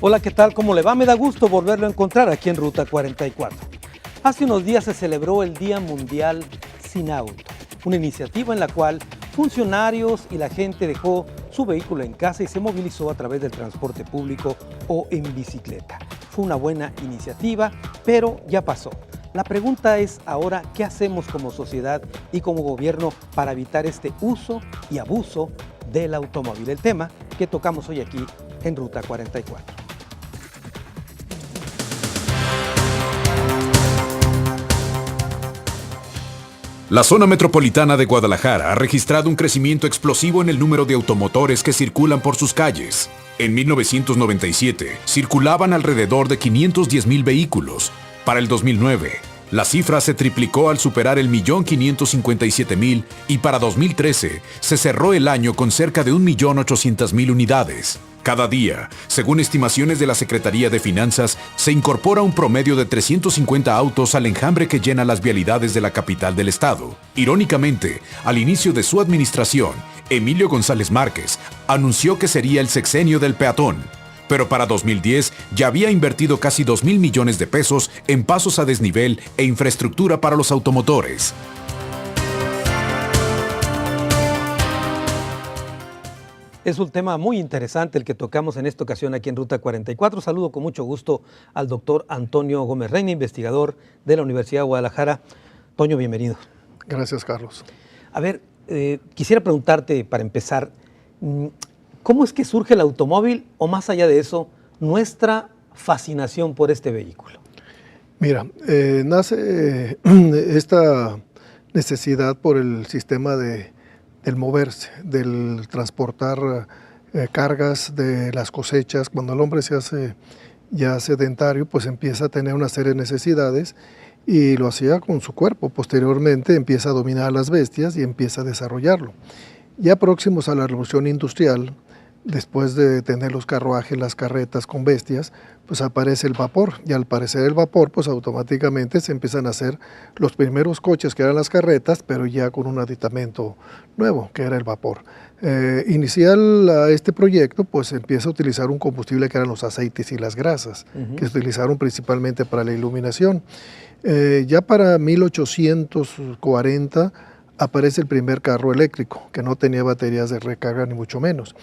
Hola, ¿qué tal? ¿Cómo le va? Me da gusto volverlo a encontrar aquí en Ruta 44. Hace unos días se celebró el Día Mundial Sin Auto, una iniciativa en la cual funcionarios y la gente dejó su vehículo en casa y se movilizó a través del transporte público o en bicicleta. Fue una buena iniciativa, pero ya pasó. La pregunta es ahora, ¿qué hacemos como sociedad y como gobierno para evitar este uso y abuso del automóvil? El tema que tocamos hoy aquí en Ruta 44. La zona metropolitana de Guadalajara ha registrado un crecimiento explosivo en el número de automotores que circulan por sus calles. En 1997, circulaban alrededor de 510,000 vehículos. Para el 2009, la cifra se triplicó al superar el 1.557.000 y para 2013 se cerró el año con cerca de 1.800.000 unidades. Cada día, según estimaciones de la Secretaría de Finanzas, se incorpora un promedio de 350 autos al enjambre que llena las vialidades de la capital del estado. Irónicamente, al inicio de su administración, Emilio González Márquez anunció que sería el sexenio del peatón, pero para 2010 ya había invertido casi 2,000 millones de pesos en pasos a desnivel e infraestructura para los automotores. Es un tema muy interesante el que tocamos en esta ocasión aquí en Ruta 44. Saludo con mucho gusto al doctor Antonio Gómez Reina, investigador de la Universidad de Guadalajara. Toño, bienvenido. Gracias, Carlos. A ver, quisiera preguntarte para empezar, ¿cómo es que surge el automóvil o más allá de eso, nuestra fascinación por este vehículo? Mira, nace esta necesidad por el sistema del moverse, del transportar cargas de las cosechas. Cuando el hombre se hace ya sedentario, pues empieza a tener una serie de necesidades y lo hacía con su cuerpo. Posteriormente empieza a dominar a las bestias y empieza a desarrollarlo. Ya próximos a la revolución industrial, después de tener los carruajes, las carretas con bestias, pues aparece el vapor, y al aparecer el vapor, pues automáticamente se empiezan a hacer los primeros coches que eran las carretas, pero ya con un aditamento nuevo, que era el vapor. Inicial a este proyecto, pues empieza a utilizar un combustible que eran los aceites y las grasas, que se utilizaron principalmente para la iluminación. Ya para 1840 aparece el primer carro eléctrico, que no tenía baterías de recarga ni mucho menos.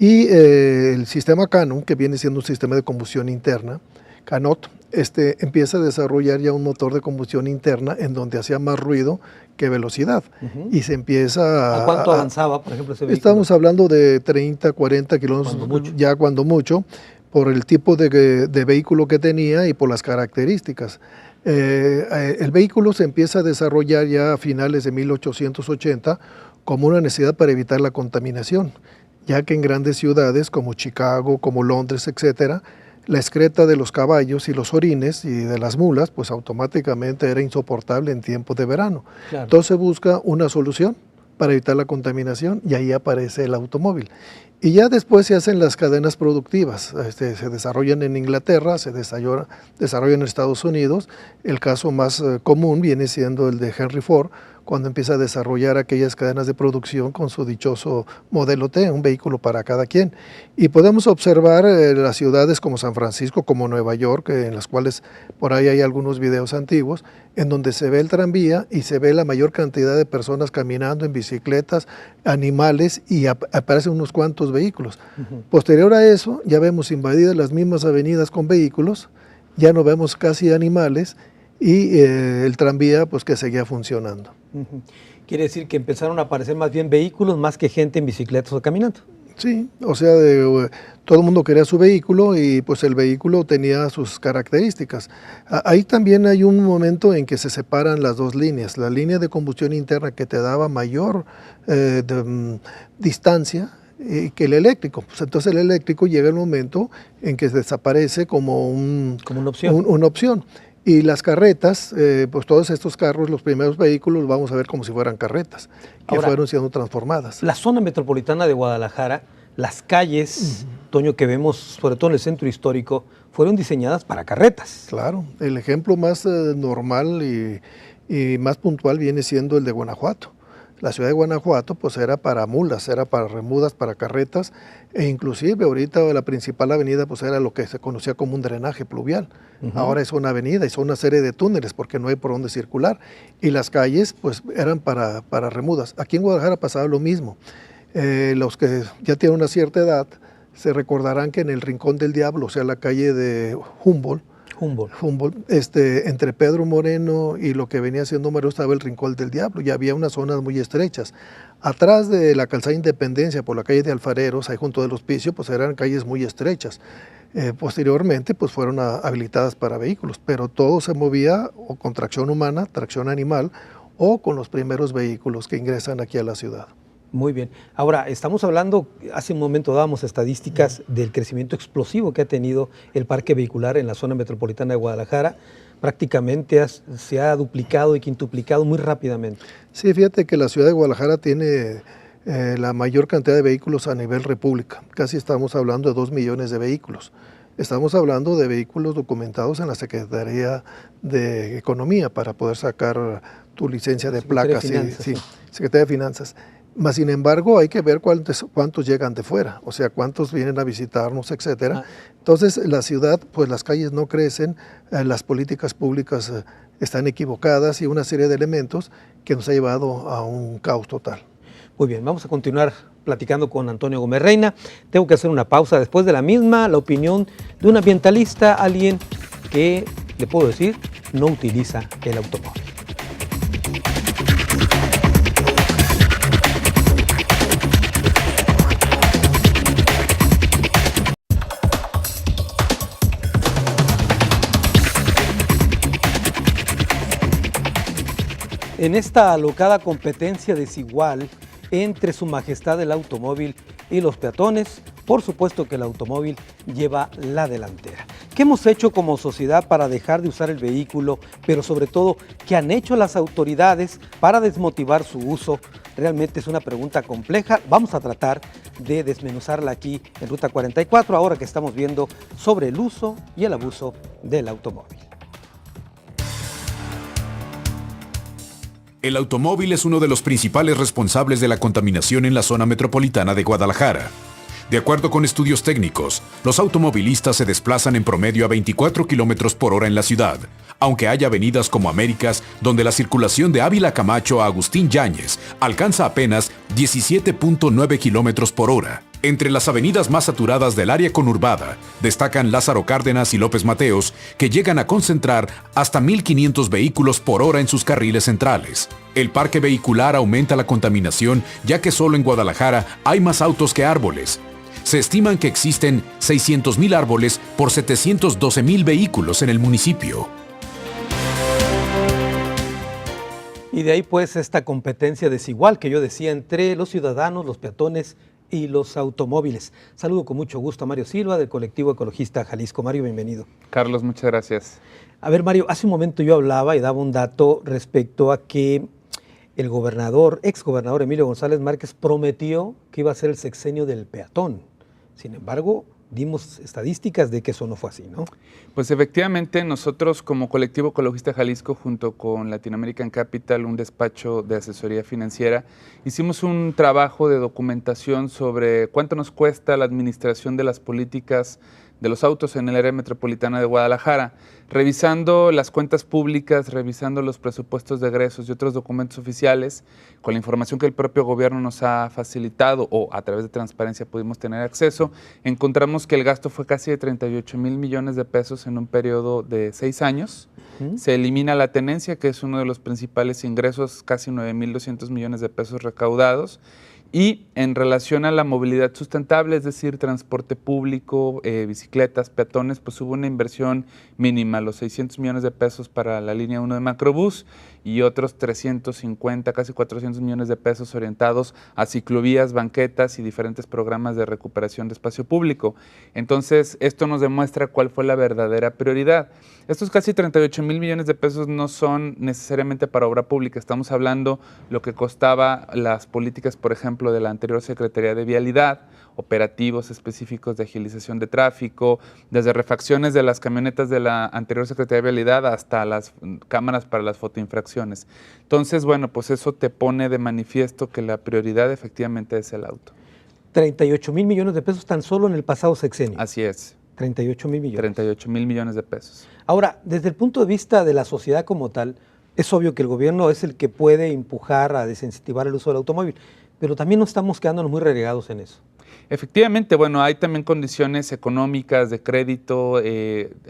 Y el sistema Cannon, que viene siendo un sistema de combustión interna, Canot, empieza a desarrollar ya un motor de combustión interna en donde hacía más ruido que velocidad. Y se empieza ¿A cuánto avanzaba, por ejemplo, ese vehículo? Estamos hablando de 30, 40 kilómetros, ya cuando mucho, por el tipo de vehículo que tenía y por las características. El vehículo se empieza a desarrollar ya a finales de 1880 como una necesidad para evitar la contaminación, ya que en grandes ciudades como Chicago, como Londres, etcétera, la excreta de los caballos y los orines y de las mulas, pues automáticamente era insoportable en tiempos de verano. Claro. Entonces busca una solución para evitar la contaminación y ahí aparece el automóvil. Y ya después se hacen las cadenas productivas, se desarrollan en Inglaterra, se desarrollan en Estados Unidos. El caso más común viene siendo el de Henry Ford, cuando empieza a desarrollar aquellas cadenas de producción con su dichoso modelo T, un vehículo para cada quien. Y podemos observar las ciudades como San Francisco, como Nueva York, en las cuales por ahí hay algunos videos antiguos, en donde se ve el tranvía y se ve la mayor cantidad de personas caminando en bicicletas, animales, y aparecen unos cuantos vehículos. Posterior a eso, ya vemos invadidas las mismas avenidas con vehículos, ya no vemos casi animales, y el tranvía pues que seguía funcionando. Quiere decir que empezaron a aparecer más bien vehículos más que gente en bicicletas o caminando. Sí, o sea, todo el mundo quería su vehículo y pues el vehículo tenía sus características. Ahí también hay un momento en que se separan las dos líneas. La línea de combustión interna que te daba mayor distancia que el eléctrico. Pues entonces el eléctrico llega el momento en que desaparece como una opción. Y las carretas, pues todos estos carros, los primeros vehículos, vamos a ver como si fueran carretas, que ahora fueron siendo transformadas. La zona metropolitana de Guadalajara, las calles, Toño, que vemos, sobre todo en el centro histórico, fueron diseñadas para carretas. Claro, el ejemplo más normal y más puntual viene siendo el de Guanajuato. La ciudad de Guanajuato pues era para mulas, era para remudas, para carretas, e inclusive ahorita la principal avenida pues era lo que se conocía como un drenaje pluvial. Ahora es una avenida y son una serie de túneles porque no hay por dónde circular. Y las calles pues eran para remudas. Aquí en Guadalajara pasaba lo mismo. Los que ya tienen una cierta edad se recordarán que en el Rincón del Diablo, o sea, la calle de Humboldt, entre Pedro Moreno y lo que venía siendo Moreno estaba el Rincón del Diablo y había unas zonas muy estrechas. Atrás de la calzada Independencia, por la calle de Alfareros, ahí junto del Hospicio, pues eran calles muy estrechas. Posteriormente, pues fueron habilitadas para vehículos, pero todo se movía o con tracción humana, tracción animal, o con los primeros vehículos que ingresan aquí a la ciudad. Muy bien. Ahora, estamos hablando, hace un momento dábamos estadísticas del crecimiento explosivo que ha tenido el parque vehicular en la zona metropolitana de Guadalajara. Prácticamente se ha duplicado y quintuplicado muy rápidamente. Sí, fíjate que la ciudad de Guadalajara tiene la mayor cantidad de vehículos a nivel república. Casi estamos hablando de 2 millones de vehículos. Estamos hablando de vehículos documentados en la Secretaría de Economía para poder sacar tu licencia de placas. Sí, Secretaría de Finanzas. Mas, sin embargo, hay que ver cuántos llegan de fuera, o sea, cuántos vienen a visitarnos, etcétera. Entonces, la ciudad, pues las calles no crecen, las políticas públicas están equivocadas y una serie de elementos que nos ha llevado a un caos total. Muy bien, vamos a continuar platicando con Antonio Gómez Reina. Tengo que hacer una pausa. Después de la misma, la opinión de un ambientalista, alguien que, le puedo decir, no utiliza el automóvil. En esta alocada competencia desigual entre su majestad el automóvil y los peatones, por supuesto que el automóvil lleva la delantera. ¿Qué hemos hecho como sociedad para dejar de usar el vehículo, pero sobre todo, qué han hecho las autoridades para desmotivar su uso? Realmente es una pregunta compleja. Vamos a tratar de desmenuzarla aquí en Ruta 44, ahora que estamos viendo sobre el uso y el abuso del automóvil. El automóvil es uno de los principales responsables de la contaminación en la zona metropolitana de Guadalajara. De acuerdo con estudios técnicos, los automovilistas se desplazan en promedio a 24 km por hora en la ciudad, aunque hay avenidas como Américas, donde la circulación de Ávila Camacho a Agustín Yáñez alcanza apenas 17.9 km por hora. Entre las avenidas más saturadas del área conurbada, destacan Lázaro Cárdenas y López Mateos, que llegan a concentrar hasta 1.500 vehículos por hora en sus carriles centrales. El parque vehicular aumenta la contaminación, ya que solo en Guadalajara hay más autos que árboles. Se estiman que existen 600.000 árboles por 712.000 vehículos en el municipio. Y de ahí pues esta competencia desigual que yo decía entre los ciudadanos, los peatones y los automóviles. Saludo con mucho gusto a Mario Silva del colectivo ecologista Jalisco. Mario, bienvenido. Carlos, muchas gracias. A ver, Mario, hace un momento yo hablaba y daba un dato respecto a que el exgobernador Emilio González Márquez prometió que iba a ser el sexenio del peatón. Sin embargo, dimos estadísticas de que eso no fue así, ¿no? Pues efectivamente nosotros como colectivo ecologista Jalisco junto con Latin American Capital, un despacho de asesoría financiera, hicimos un trabajo de documentación sobre cuánto nos cuesta la administración de las políticas de los autos en el área metropolitana de Guadalajara, revisando las cuentas públicas, revisando los presupuestos de egresos y otros documentos oficiales, con la información que el propio gobierno nos ha facilitado o a través de transparencia pudimos tener acceso, encontramos que el gasto fue casi de 38,000 millones de pesos en un periodo de 6 años. Se elimina la tenencia, que es uno de los principales ingresos, casi 9,200 millones de pesos recaudados. Y en relación a la movilidad sustentable, es decir, transporte público, bicicletas, peatones, pues hubo una inversión mínima, los 600 millones de pesos para la línea 1 de Macrobús y otros 350, casi 400 millones de pesos orientados a ciclovías, banquetas y diferentes programas de recuperación de espacio público. Entonces, esto nos demuestra cuál fue la verdadera prioridad. Estos casi 38,000 millones de pesos no son necesariamente para obra pública, estamos hablando lo que costaba las políticas, por ejemplo, de la anterior Secretaría de Vialidad, operativos específicos de agilización de tráfico, desde refacciones de las camionetas de la anterior Secretaría de Vialidad hasta las cámaras para las fotoinfracciones inversiones. Entonces, bueno, pues eso te pone de manifiesto que la prioridad efectivamente es el auto. 38,000 millones de pesos tan solo en el pasado sexenio. Así es. 38,000 millones. 38,000 millones de pesos. Ahora, desde el punto de vista de la sociedad como tal, es obvio que el gobierno es el que puede empujar a desincentivar el uso del automóvil, pero también no estamos quedándonos muy relegados en eso. Efectivamente, bueno, hay también condiciones económicas de crédito,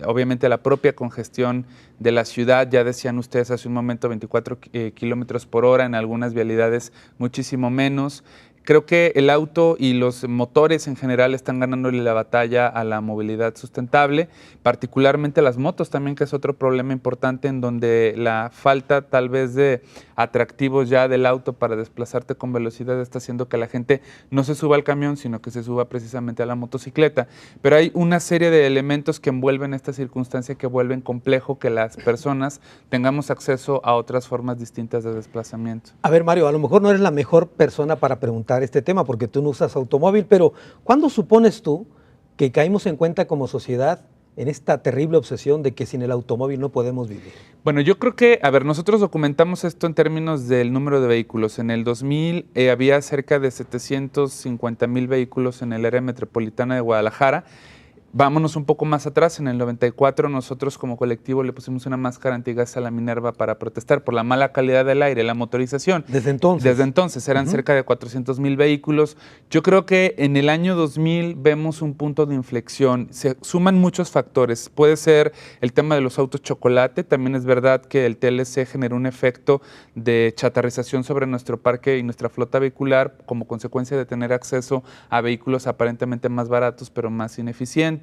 obviamente la propia congestión de la ciudad, ya decían ustedes hace un momento 24 kilómetros por hora, en algunas vialidades muchísimo menos. Creo que el auto y los motores en general están ganándole la batalla a la movilidad sustentable, particularmente las motos también, que es otro problema importante en donde la falta tal vez de atractivos ya del auto para desplazarte con velocidad está haciendo que la gente no se suba al camión, sino que se suba precisamente a la motocicleta. Pero hay una serie de elementos que envuelven esta circunstancia que vuelven complejo que las personas tengamos acceso a otras formas distintas de desplazamiento. A ver, Mario, a lo mejor no eres la mejor persona para preguntar este tema porque tú no usas automóvil, pero ¿cuándo supones tú que caímos en cuenta como sociedad en esta terrible obsesión de que sin el automóvil no podemos vivir? Bueno, yo creo que, a ver, nosotros documentamos esto en términos del número de vehículos. En el 2000 había cerca de 750,000 vehículos en el área metropolitana de Guadalajara. Vámonos un poco más atrás, en el 94 nosotros como colectivo le pusimos una máscara antigas a la Minerva para protestar por la mala calidad del aire, la motorización. Desde entonces. Desde entonces eran cerca de 400,000 vehículos. Yo creo que en el año 2000 vemos un punto de inflexión. Se suman muchos factores. Puede ser el tema de los autos chocolate. También es verdad que el TLC generó un efecto de chatarrización sobre nuestro parque y nuestra flota vehicular como consecuencia de tener acceso a vehículos aparentemente más baratos pero más ineficientes.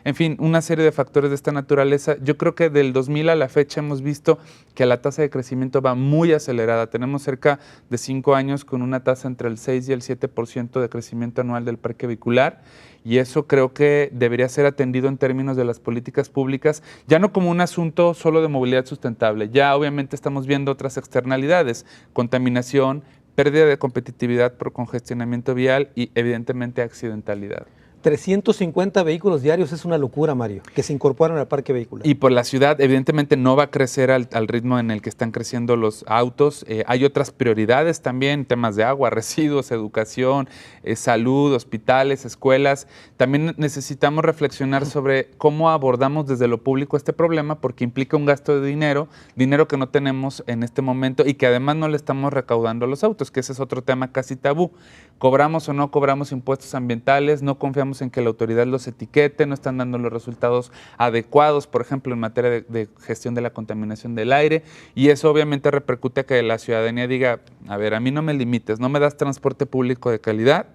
En fin, una serie de factores de esta naturaleza. Yo creo que del 2000 a la fecha hemos visto que la tasa de crecimiento va muy acelerada. Tenemos cerca de 5 años con una tasa entre el 6 y el 7% de crecimiento anual del parque vehicular. Y eso creo que debería ser atendido en términos de las políticas públicas, ya no como un asunto solo de movilidad sustentable. Ya obviamente estamos viendo otras externalidades, contaminación, pérdida de competitividad por congestionamiento vial y evidentemente accidentalidad. 350 vehículos diarios es una locura, Mario, que se incorporan al parque vehicular. Y por la ciudad, evidentemente, no va a crecer al ritmo en el que están creciendo los autos. Hay otras prioridades también, temas de agua, residuos, educación, salud, hospitales, escuelas. También necesitamos reflexionar sobre cómo abordamos desde lo público este problema, porque implica un gasto de dinero que no tenemos en este momento y que además no le estamos recaudando a los autos, que ese es otro tema casi tabú. ¿Cobramos o no cobramos impuestos ambientales? No confiamos en que la autoridad los etiquete, no están dando los resultados adecuados, por ejemplo, en materia de gestión de la contaminación del aire, y eso obviamente repercute a que la ciudadanía diga, a ver, a mí no me limites, no me das transporte público de calidad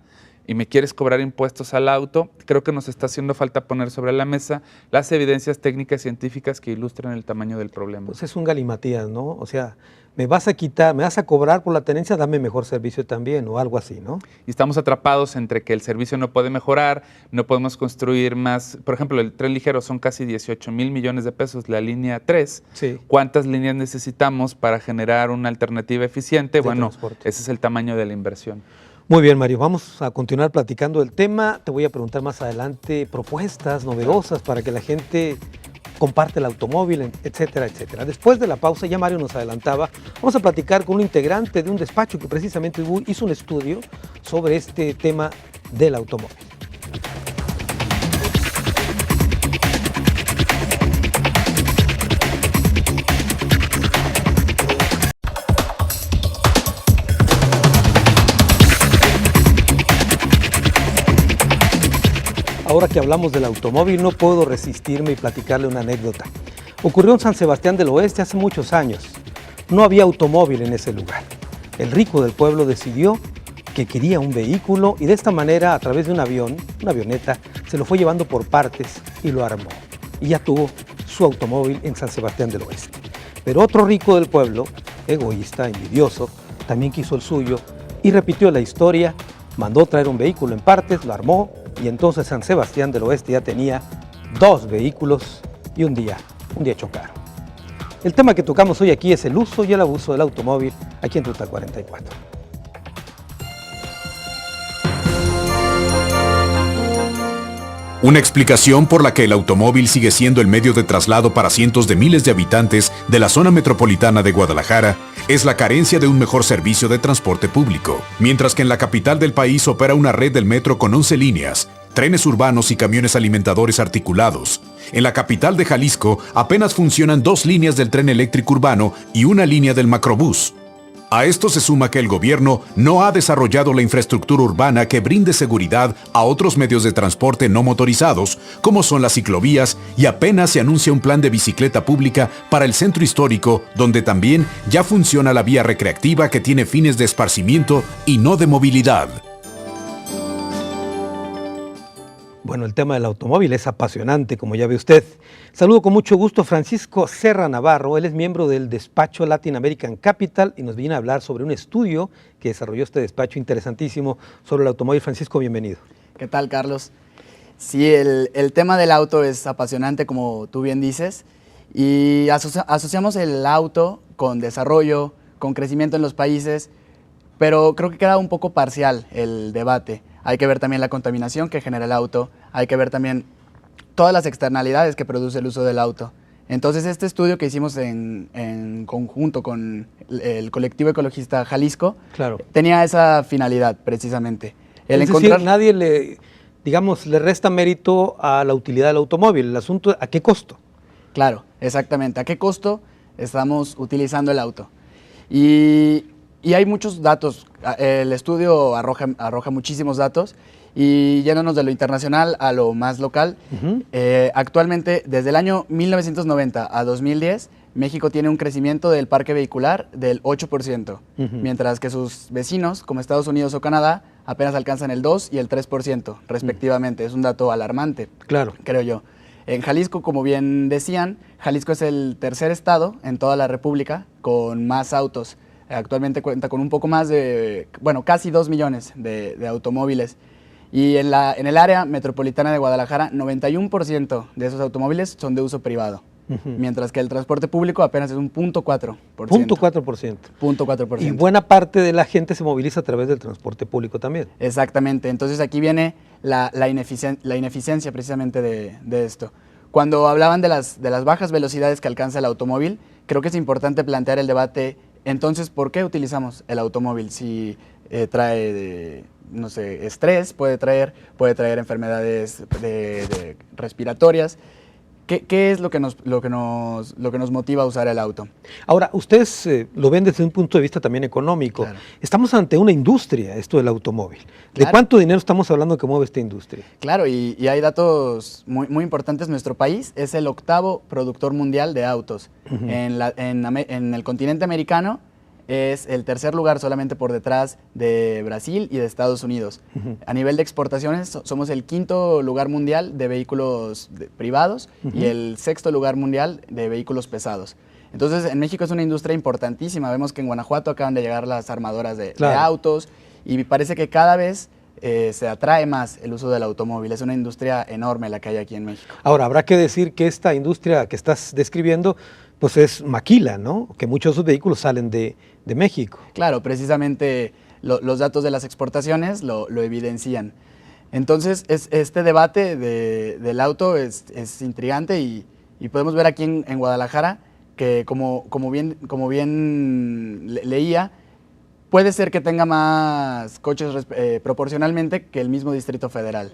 y me quieres cobrar impuestos al auto. Creo que nos está haciendo falta poner sobre la mesa las evidencias técnicas científicas que ilustran el tamaño del problema. Pues es un galimatías, ¿no? O sea, me vas a cobrar por la tenencia, dame mejor servicio también, o algo así, ¿no? Y estamos atrapados entre que el servicio no puede mejorar, no podemos construir más. Por ejemplo, el tren ligero son casi 18,000 millones de pesos, la línea 3. Sí. ¿Cuántas líneas necesitamos para generar una alternativa eficiente? Bueno, transporte. ese es el tamaño de la inversión. Muy bien, Mario, vamos a continuar platicando del tema. Te voy a preguntar más adelante propuestas novedosas para que la gente comparte el automóvil, etcétera, etcétera. Después de la pausa, ya Mario nos adelantaba, vamos a platicar con un integrante de un despacho que precisamente hizo un estudio sobre este tema del automóvil. Ahora que hablamos del automóvil, no puedo resistirme y platicarle una anécdota. Ocurrió en San Sebastián del Oeste hace muchos años. No había automóvil en ese lugar. El rico del pueblo decidió que quería un vehículo y de esta manera, a través de un avión, una avioneta, se lo fue llevando por partes y lo armó. Y ya tuvo su automóvil en San Sebastián del Oeste. Pero otro rico del pueblo, egoísta, envidioso, también quiso el suyo y repitió la historia, mandó traer un vehículo en partes, lo armó, y entonces San Sebastián del Oeste ya tenía 2 vehículos y un día chocaron. El tema que tocamos hoy aquí es el uso y el abuso del automóvil aquí en Ruta 44. Una explicación por la que el automóvil sigue siendo el medio de traslado para cientos de miles de habitantes de la zona metropolitana de Guadalajara es la carencia de un mejor servicio de transporte público. Mientras que en la capital del país opera una red del metro con 11 líneas, trenes urbanos y camiones alimentadores articulados. En la capital de Jalisco apenas funcionan 2 líneas del tren eléctrico urbano y una línea del macrobús. A esto se suma que el gobierno no ha desarrollado la infraestructura urbana que brinde seguridad a otros medios de transporte no motorizados, como son las ciclovías, y apenas se anuncia un plan de bicicleta pública para el centro histórico, donde también ya funciona la vía recreativa que tiene fines de esparcimiento y no de movilidad. Bueno, el tema del automóvil es apasionante, como ya ve usted. Saludo con mucho gusto a Francisco Serra Navarro. Él es miembro del despacho Latin American Capital y nos viene a hablar sobre un estudio que desarrolló este despacho interesantísimo sobre el automóvil. Francisco, bienvenido. ¿Qué tal, Carlos? Sí, el tema del auto es apasionante, como tú bien dices, y asociamos el auto con desarrollo, con crecimiento en los países, pero creo que queda un poco parcial el debate. Hay que ver también la contaminación que genera el auto, hay que ver también todas las externalidades que produce el uso del auto. Entonces, este estudio que hicimos en conjunto con el colectivo ecologista Jalisco, claro, tenía esa finalidad precisamente. Es decir, nadie le resta mérito a la utilidad del automóvil. El asunto es ¿a qué costo? Claro, exactamente. ¿A qué costo estamos utilizando el auto? Y hay muchos datos. El estudio arroja muchísimos datos y yéndonos de lo internacional a lo más local. Actualmente, desde el año 1990 a 2010, México tiene un crecimiento del parque vehicular del 8%, mientras que sus vecinos, como Estados Unidos o Canadá, apenas alcanzan el 2 y el 3%, respectivamente. Es un dato alarmante, claro, creo yo. En Jalisco, como bien decían, Jalisco es el tercer estado en toda la República con más autos. Actualmente cuenta con un poco más de, casi 2 millones de automóviles. Y en el área metropolitana de Guadalajara, 91% de esos automóviles son de uso privado. Mientras que el transporte público apenas es un 0.4%. 0.4%. 0.4%. Y buena parte de la gente se moviliza a través del transporte público también. Exactamente. Entonces aquí viene la ineficiencia precisamente de esto. Cuando hablaban de las bajas velocidades que alcanza el automóvil, creo que es importante plantear el debate. Entonces, ¿por qué utilizamos el automóvil? Si trae, no sé, estrés, puede traer enfermedades respiratorias. ¿Qué es lo que nos motiva a usar el auto? Ahora, ustedes lo ven desde un punto de vista también económico. Claro. Estamos ante una industria, esto del automóvil. Claro. ¿De cuánto dinero estamos hablando que mueve esta industria? Claro, y hay datos muy importantes. Nuestro país es el 8º productor mundial de autos. En el continente americano es el tercer lugar, solamente por detrás de Brasil y de Estados Unidos. A nivel de exportaciones somos el 5º lugar mundial de vehículos privados y el 6º lugar mundial de vehículos pesados. Entonces, en México es una industria importantísima. Vemos que en Guanajuato acaban de llegar las armadoras de autos y parece que cada vez se atrae más el uso del automóvil. Es una industria enorme la que hay aquí en México. Ahora, habrá que decir que esta industria que estás describiendo pues es maquila, ¿no? Que muchos de esos vehículos salen de México. Claro, precisamente los datos de las exportaciones lo evidencian. Entonces, este debate del auto es intrigante y podemos ver aquí en Guadalajara que, como bien leía, puede ser que tenga más coches proporcionalmente que el mismo Distrito Federal.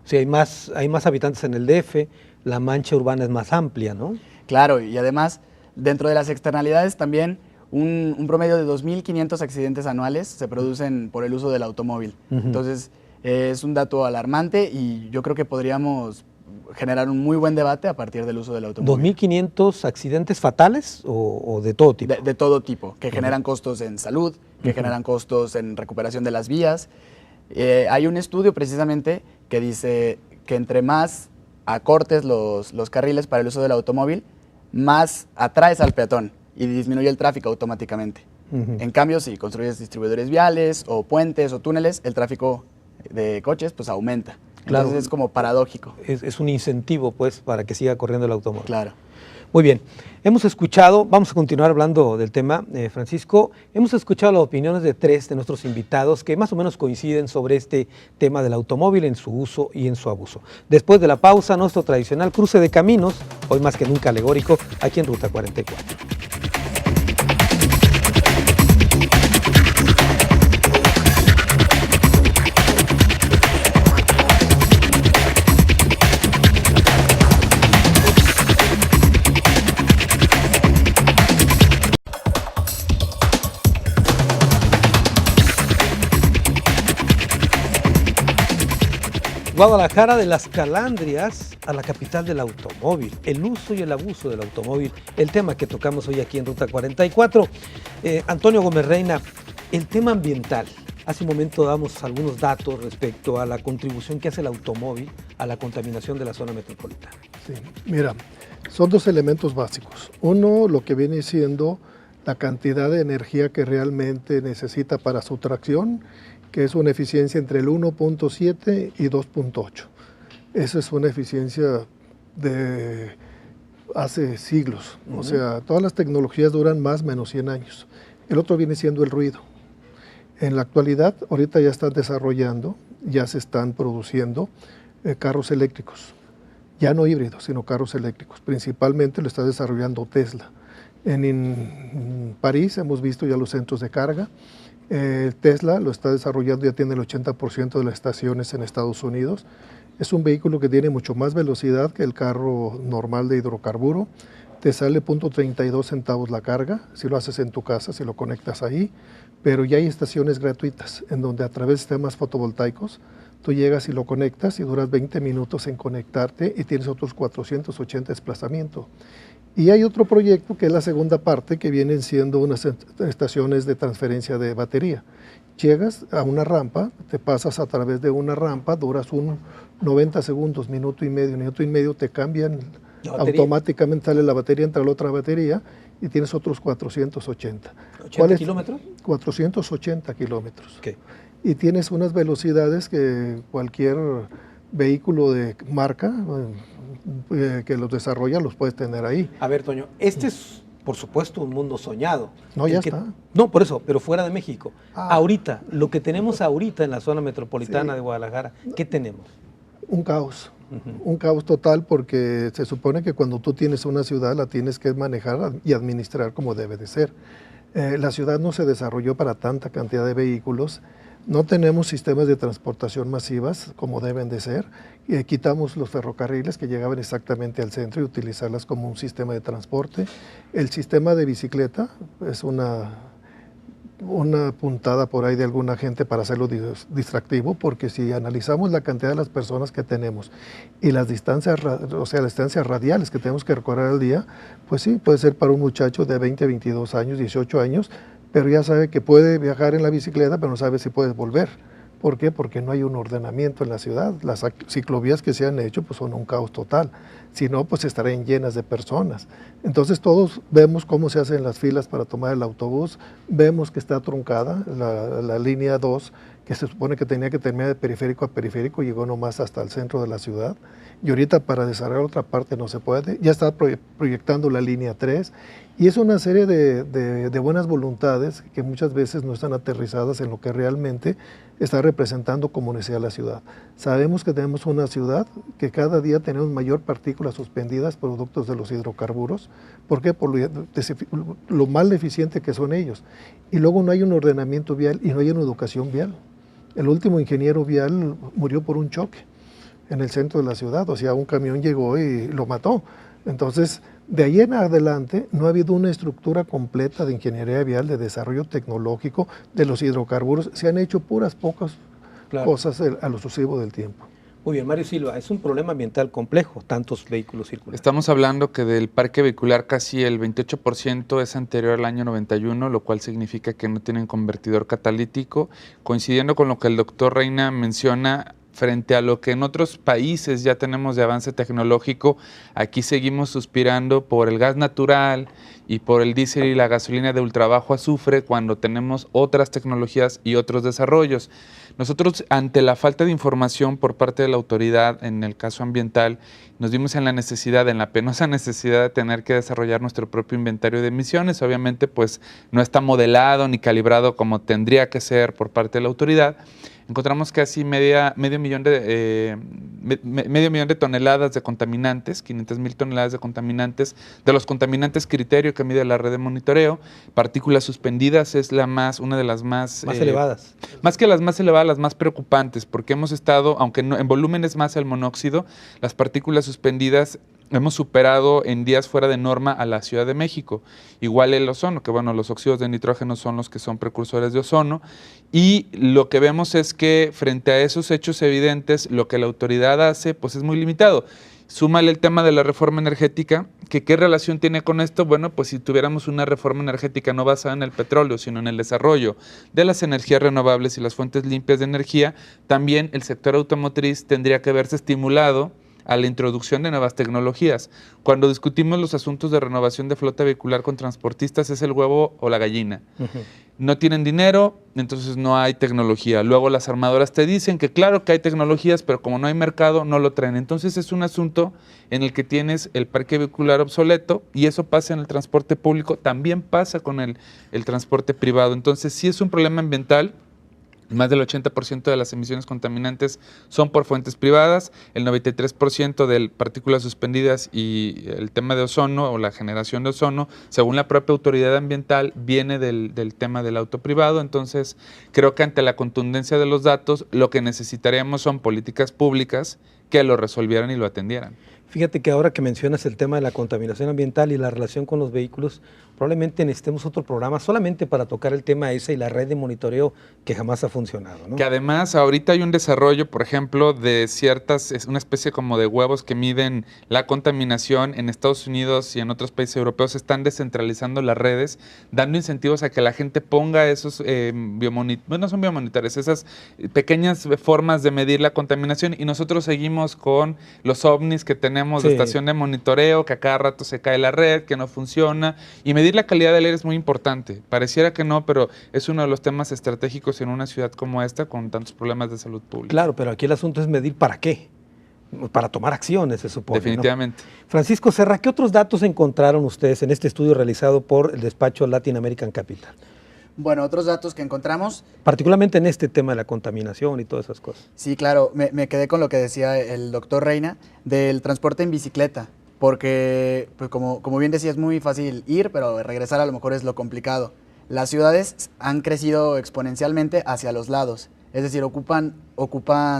Sí, hay más habitantes en el DF, la mancha urbana es más amplia, ¿no? Claro, y además, dentro de las externalidades también, un promedio de 2.500 accidentes anuales se producen por el uso del automóvil. Entonces, es un dato alarmante y yo creo que podríamos generar un muy buen debate a partir del uso del automóvil. ¿2.500 accidentes fatales o de todo tipo? De todo tipo, que generan costos en salud, que generan costos en recuperación de las vías. Hay un estudio precisamente que dice que entre más acortes los carriles para el uso del automóvil, más atraes al peatón y disminuye el tráfico automáticamente. En cambio, si construyes distribuidores viales o puentes o túneles, el tráfico de coches pues aumenta. Claro. Entonces es como paradójico. Es un incentivo pues para que siga corriendo el automóvil. Claro. Muy bien, hemos escuchado, vamos a continuar hablando del tema, Francisco, hemos escuchado las opiniones de 3 de nuestros invitados que más o menos coinciden sobre este tema del automóvil en su uso y en su abuso. Después de la pausa, nuestro tradicional cruce de caminos, hoy más que nunca alegórico, aquí en Ruta 44. Guadalajara, de las calandrias a la capital del automóvil, el uso y el abuso del automóvil, el tema que tocamos hoy aquí en Ruta 44. Antonio Gómez Reina, el tema ambiental. Hace un momento damos algunos datos respecto a la contribución que hace el automóvil a la contaminación de la zona metropolitana. Sí, mira, son 2 elementos básicos. Uno, lo que viene siendo la cantidad de energía que realmente necesita para su tracción, que es una eficiencia entre el 1.7 y 2.8. Esa es una eficiencia de hace siglos. O sea, todas las tecnologías duran más o menos 100 años. El otro viene siendo el ruido. En la actualidad, ahorita ya están desarrollando, ya se están produciendo carros eléctricos. Ya no híbridos, sino carros eléctricos. Principalmente lo está desarrollando Tesla. En París hemos visto ya los centros de carga. Tesla lo está desarrollando, ya tiene el 80% de las estaciones en Estados Unidos. Es un vehículo que tiene mucho más velocidad que el carro normal de hidrocarburo. Te sale 0.32 centavos la carga, si lo haces en tu casa, si lo conectas ahí. Pero ya hay estaciones gratuitas en donde a través de sistemas fotovoltaicos tú llegas y lo conectas y duras 20 minutos en conectarte y tienes otros 480 desplazamientos. Y hay otro proyecto que es la segunda parte, que vienen siendo unas estaciones de transferencia de batería. Llegas a una rampa, te pasas a través de una rampa, duras 90 segundos, minuto y medio, te cambian, automáticamente sale la batería, entra la otra batería y tienes otros 480. ¿80 kilómetros? 480 kilómetros. Okay. Y tienes unas velocidades que cualquier vehículo de marca que los desarrolla los puedes tener ahí. A ver, Toño, este es, por supuesto, un mundo soñado. No, ya está. No, por eso, pero fuera de México. Ahorita, lo que tenemos ahorita en la zona metropolitana de Guadalajara, ¿qué tenemos? Un caos. Un caos total, porque se supone que cuando tú tienes una ciudad la tienes que manejar y administrar como debe de ser. La ciudad no se desarrolló para tanta cantidad de vehículos. No tenemos sistemas de transportación masivas como deben de ser. Quitamos los ferrocarriles que llegaban exactamente al centro y utilizarlas como un sistema de transporte. El sistema de bicicleta es una puntada por ahí de alguna gente para hacerlo distractivo, porque si analizamos la cantidad de las personas que tenemos y las distancias, o sea, las distancias radiales que tenemos que recorrer al día, pues sí, puede ser para un muchacho de 20, 22 años, 18 años, pero ya sabe que puede viajar en la bicicleta, pero no sabe si puede volver. ¿Por qué? Porque no hay un ordenamiento en la ciudad. Las ciclovías que se han hecho pues son un caos total. Si no, pues estarían llenas de personas. Entonces todos vemos cómo se hacen las filas para tomar el autobús, vemos que está truncada la línea 2, que se supone que tenía que terminar de periférico a periférico, llegó nomás hasta el centro de la ciudad. Y ahorita para desarrollar otra parte no se puede. Ya está proyectando la línea 3. Y es una serie de buenas voluntades que muchas veces no están aterrizadas en lo que realmente está representando como necesidad la ciudad. Sabemos que tenemos una ciudad que cada día tenemos mayor partículas suspendidas productos de los hidrocarburos. ¿Por qué? Por lo mal eficiente que son ellos. Y luego no hay un ordenamiento vial y no hay una educación vial. El último ingeniero vial murió por un choque en el centro de la ciudad. O sea, un camión llegó y lo mató. Entonces, de ahí en adelante no ha habido una estructura completa de ingeniería vial, de desarrollo tecnológico de los hidrocarburos. Se han hecho pocas cosas a lo sucesivo del tiempo. Muy bien, Mario Silva, es un problema ambiental complejo, tantos vehículos circulan. Estamos hablando que del parque vehicular casi el 28% es anterior al año 91, lo cual significa que no tienen convertidor catalítico. Coincidiendo con lo que el doctor Reina menciona, frente a lo que en otros países ya tenemos de avance tecnológico, aquí seguimos suspirando por el gas natural y por el diésel y la gasolina de ultrabajo azufre cuando tenemos otras tecnologías y otros desarrollos. Nosotros, ante la falta de información por parte de la autoridad en el caso ambiental, nos vimos en la penosa necesidad de tener que desarrollar nuestro propio inventario de emisiones. Obviamente, pues no está modelado ni calibrado como tendría que ser por parte de la autoridad. Encontramos casi medio millón de toneladas de contaminantes, 500,000 toneladas de contaminantes, de los contaminantes criterio que mide la red de monitoreo. Partículas suspendidas es una de las más elevadas. Más que las más elevadas, las más preocupantes, porque hemos estado, aunque no, en volumen es más el monóxido, las partículas suspendidas hemos superado en días fuera de norma a la Ciudad de México. Igual el ozono, que bueno, los óxidos de nitrógeno son los que son precursores de ozono, y lo que vemos es que frente a esos hechos evidentes, lo que la autoridad hace pues es muy limitado. Súmale el tema de la reforma energética, que ¿qué relación tiene con esto? Bueno, pues si tuviéramos una reforma energética no basada en el petróleo, sino en el desarrollo de las energías renovables y las fuentes limpias de energía, también el sector automotriz tendría que verse estimulado a la introducción de nuevas tecnologías. Cuando discutimos los asuntos de renovación de flota vehicular con transportistas, es el huevo o la gallina. No tienen dinero, entonces no hay tecnología. Luego las armadoras te dicen que claro que hay tecnologías, pero como no hay mercado, no lo traen. Entonces es un asunto en el que tienes el parque vehicular obsoleto, y eso pasa en el transporte público, también pasa con el transporte privado. Entonces sí es un problema ambiental. Más del 80% de las emisiones contaminantes son por fuentes privadas, el 93% de partículas suspendidas y el tema de ozono o la generación de ozono, según la propia autoridad ambiental, viene del tema del auto privado. Entonces, creo que ante la contundencia de los datos, lo que necesitaríamos son políticas públicas que lo resolvieran y lo atendieran. Fíjate que ahora que mencionas el tema de la contaminación ambiental y la relación con los vehículos, probablemente necesitemos otro programa solamente para tocar el tema ese y la red de monitoreo que jamás ha funcionado, ¿no? Que además ahorita hay un desarrollo, por ejemplo, de es una especie como de huevos que miden la contaminación. En Estados Unidos y en otros países europeos se están descentralizando las redes, dando incentivos a que la gente ponga esos no son biomonitores, esas pequeñas formas de medir la contaminación, y nosotros seguimos con los ovnis que tenemos de estación de monitoreo, que a cada rato se cae la red, que no funciona, y medir la calidad del aire es muy importante. Pareciera que no, pero es uno de los temas estratégicos en una ciudad como esta con tantos problemas de salud pública. Claro, pero aquí el asunto es medir para qué, para tomar acciones, se supone. Definitivamente. ¿No? Francisco Serra, ¿qué otros datos encontraron ustedes en este estudio realizado por el despacho Latin American Capital? Bueno, otros datos que encontramos. Particularmente en este tema de la contaminación y todas esas cosas. Sí, claro, me quedé con lo que decía el doctor Reina del transporte en bicicleta, porque pues como bien decía, es muy fácil ir, pero regresar a lo mejor es lo complicado. Las ciudades han crecido exponencialmente hacia los lados, es decir, ocupan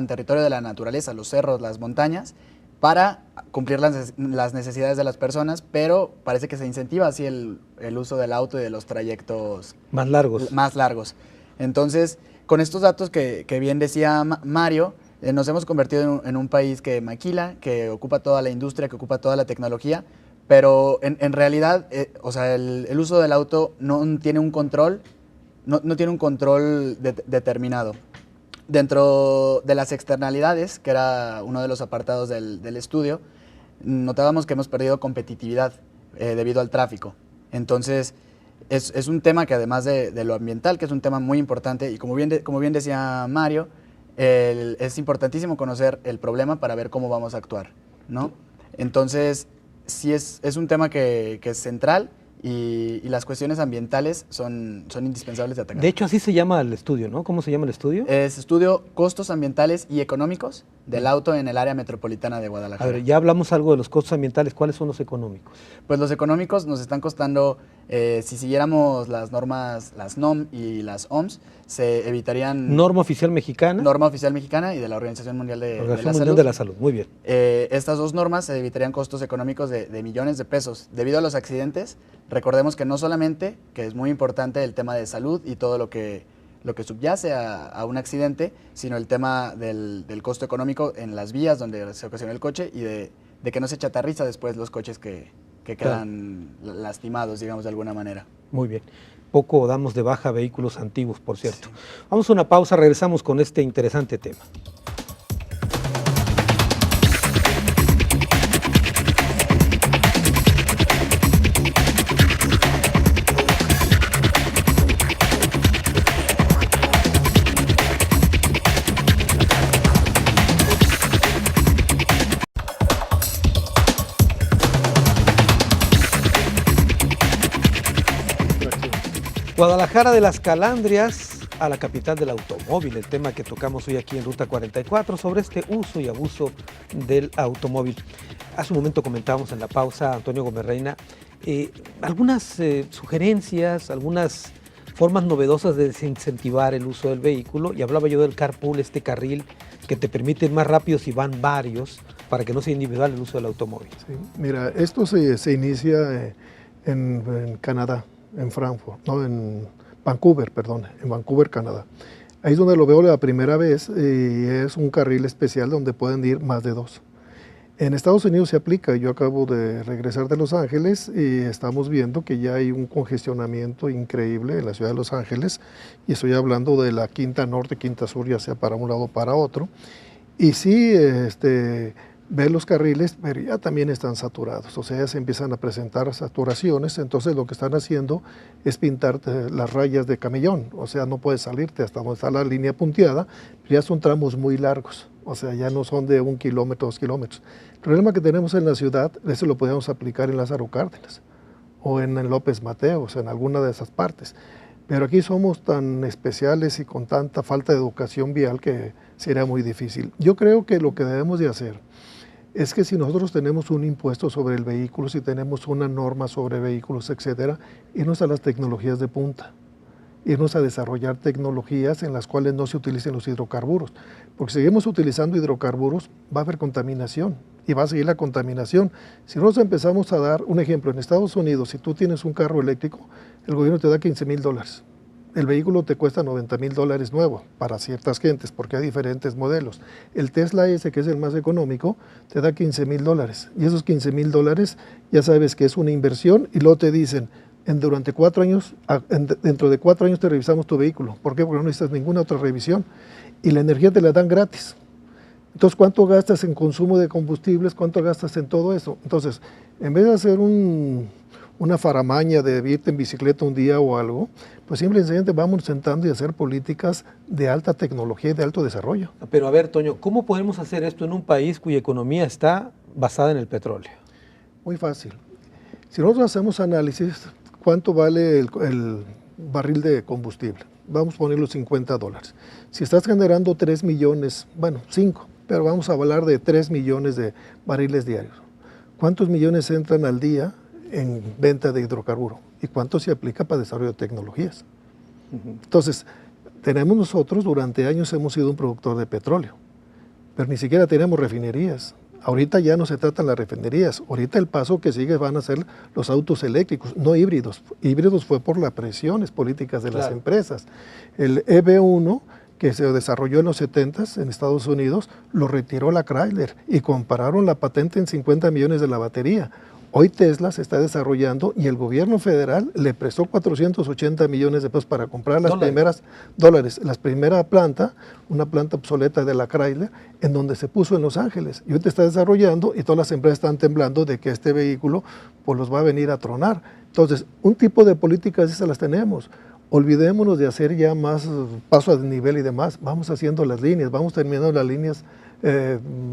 territorio de la naturaleza, los cerros, las montañas, para cumplir las necesidades de las personas, pero parece que se incentiva así el uso del auto y de los trayectos más largos. Entonces, con estos datos que bien decía Mario, nos hemos convertido en un país que maquila, que ocupa toda la industria, que ocupa toda la tecnología, pero en realidad, o sea, el uso del auto no tiene un control, no tiene un control determinado. Dentro de las externalidades, que era uno de los apartados del estudio, notábamos que hemos perdido competitividad debido al tráfico. Entonces, es un tema que además de lo ambiental, que es un tema muy importante, y como bien decía Mario, es importantísimo conocer el problema para ver cómo vamos a actuar, ¿no? Entonces, sí es un tema que es central, y las cuestiones ambientales son indispensables de atacar. De hecho, así se llama el estudio, ¿no? ¿Cómo se llama el estudio? Es estudio costos ambientales y económicos del auto en el área metropolitana de Guadalajara. A ver, ya hablamos algo de los costos ambientales. ¿Cuáles son los económicos? Pues los económicos nos están costando, si siguiéramos las normas, las NOM y las OMS, se evitarían... Norma oficial mexicana. Norma oficial mexicana y de la Organización Mundial de la Salud. Muy bien. Estas dos normas se evitarían costos económicos de millones de pesos. Debido a los accidentes, recordemos que no solamente, que es muy importante el tema de salud y todo lo que subyace a un accidente, sino el tema del costo económico en las vías donde se ocasiona el coche, y de que no se chatarriza después los coches que quedan lastimados, digamos, de alguna manera. Muy bien. Poco damos de baja vehículos antiguos, por cierto. Sí. Vamos a una pausa, regresamos con este interesante tema. Guadalajara de las Calandrias a la capital del automóvil, el tema que tocamos hoy aquí en Ruta 44 sobre este uso y abuso del automóvil. Hace un momento comentábamos en la pausa, Antonio Gómez Reina, algunas sugerencias, algunas formas novedosas de desincentivar el uso del vehículo, y hablaba yo del carpool, este carril que te permite ir más rápido si van varios, para que no sea individual el uso del automóvil. Sí, mira, esto se inicia en Canadá, en Frankfurt, no, en Vancouver, perdón, en Vancouver, Canadá. Ahí es donde lo veo la primera vez, y es un carril especial donde pueden ir más de dos. En Estados Unidos se aplica. Yo acabo de regresar de Los Ángeles y estamos viendo que ya hay un congestionamiento increíble en la ciudad de Los Ángeles, y estoy hablando de la Quinta Norte, Quinta Sur, ya sea para un lado o para otro. Y sí, ven los carriles, pero ya también están saturados, o sea, ya se empiezan a presentar saturaciones. Entonces lo que están haciendo es pintar las rayas de camellón, o sea, no puedes salirte hasta donde está la línea punteada, pero ya son tramos muy largos, o sea, ya no son de 1 kilómetro, 2 kilómetros. El problema que tenemos en la ciudad, eso lo podemos aplicar en Lázaro Cárdenas, o en López Mateos, en alguna de esas partes. Pero aquí somos tan especiales y con tanta falta de educación vial que será muy difícil. Yo creo que lo que debemos de hacer es que si nosotros tenemos un impuesto sobre el vehículo, si tenemos una norma sobre vehículos, etcétera, irnos a las tecnologías de punta, irnos a desarrollar tecnologías en las cuales no se utilicen los hidrocarburos, porque si seguimos utilizando hidrocarburos va a haber contaminación y va a seguir la contaminación. Si nosotros empezamos a dar un ejemplo, en Estados Unidos, si tú tienes un carro eléctrico, el gobierno te da $15,000. El vehículo te cuesta $90,000 nuevo para ciertas gentes, porque hay diferentes modelos. El Tesla S, que es el más económico, te da $15,000. Y esos $15,000 ya sabes que es una inversión, y luego te dicen, durante 4 años, dentro de 4 años te revisamos tu vehículo. ¿Por qué? Porque no necesitas ninguna otra revisión. Y la energía te la dan gratis. Entonces, ¿cuánto gastas en consumo de combustibles? ¿Cuánto gastas en todo eso? Entonces, en vez de hacer una faramaña de irte en bicicleta un día o algo, pues simplemente vamos sentando y hacer políticas de alta tecnología y de alto desarrollo. Pero a ver, Toño, ¿cómo podemos hacer esto en un país cuya economía está basada en el petróleo? Muy fácil. Si nosotros hacemos análisis, ¿cuánto vale el barril de combustible? Vamos a poner los $50. Si estás generando 3 millones, bueno, 5, pero vamos a hablar de 3 millones de barriles diarios. ¿Cuántos millones entran al día en venta de hidrocarburo? ¿Y cuánto se aplica para desarrollo de tecnologías? Entonces, tenemos nosotros, durante años hemos sido un productor de petróleo, pero ni siquiera tenemos refinerías. Ahorita ya no se tratan las refinerías, ahorita el paso que sigue van a ser los autos eléctricos, no híbridos. Híbridos fue por las presiones políticas de las empresas. El EV1, que se desarrolló en los 70s en Estados Unidos, lo retiró la Chrysler y compraron la patente en 50 millones de la batería. Hoy Tesla se está desarrollando y el gobierno federal le prestó 480 millones de pesos para comprar la primera planta, una planta obsoleta de la Chrysler, en donde se puso en Los Ángeles. Y hoy te está desarrollando y todas las empresas están temblando de que este vehículo pues los va a venir a tronar. Entonces, un tipo de políticas esas las tenemos. Olvidémonos de hacer ya más paso a nivel y demás. Vamos haciendo las líneas, vamos terminando las líneas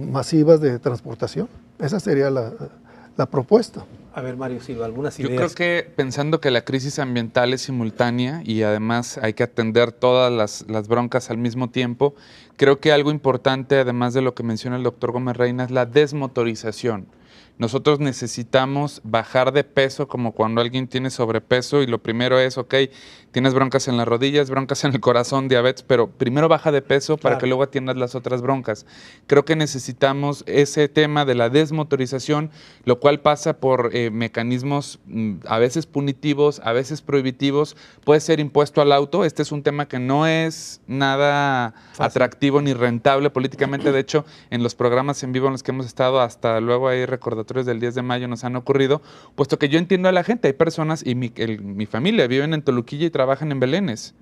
masivas de transportación. Esa sería la propuesta. A ver, Mario Silva, algunas ideas. Yo creo que pensando que la crisis ambiental es simultánea y además hay que atender todas las broncas al mismo tiempo, creo que algo importante, además de lo que menciona el doctor Gómez Reina, es la desmotorización. Nosotros necesitamos bajar de peso, como cuando alguien tiene sobrepeso y lo primero es, ok, tienes broncas en las rodillas, broncas en el corazón, diabetes, pero primero baja de peso para que luego atiendas las otras broncas. Creo que necesitamos ese tema de la desmotorización, lo cual pasa por mecanismos a veces punitivos, a veces prohibitivos. Puede ser impuesto al auto. Este es un tema que no es nada atractivo ni rentable políticamente. De hecho, en los programas en vivo en los que hemos estado, hasta luego hay recordatorios del 10 de mayo nos han ocurrido, puesto que yo entiendo a la gente. Hay personas, y mi familia viven en Toluquilla y trabajan en Belénes.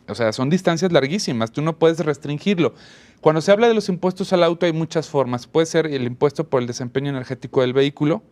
O sea, son distancias larguísimas, tú no puedes restringirlo. Cuando se habla de los impuestos al auto hay muchas formas. Puede ser el impuesto por el desempeño energético del vehículo,